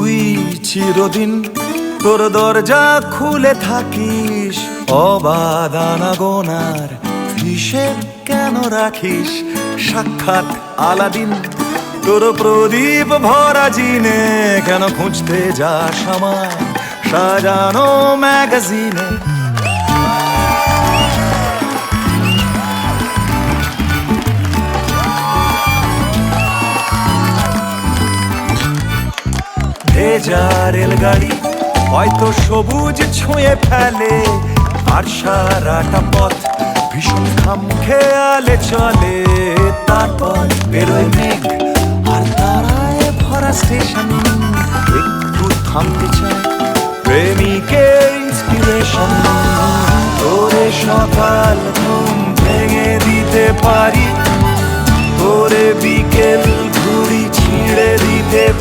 তুই চিরদিন তোর দরজা খুলে থাকিস, অবাধ আনাগোনার হিসেব কেন রাখিস? সাক্ষাৎ আলাদিন তোর প্রদীপ ভরা জিনে কেন খুঁজতে যাস আমার সাজানো ম্যাগাজিনে? ভেজা রেলগাড়ি হয়তো সবুজ ছুঁয়ে ফেলে, আর সারাটা পথ ভীষণ খামখেয়ালে চলে। তারপর বেরোয় মেঘ আর তারায় ভরা স্টেশন, একটু থামতে চায় প্রেমিকের ইন্সপিরেশন। তোরে সকাল ঘুম ভেঙে দিতে পারি, তোরে বিকেল ঘুড়ি ছিঁড়ে দিতে পারি।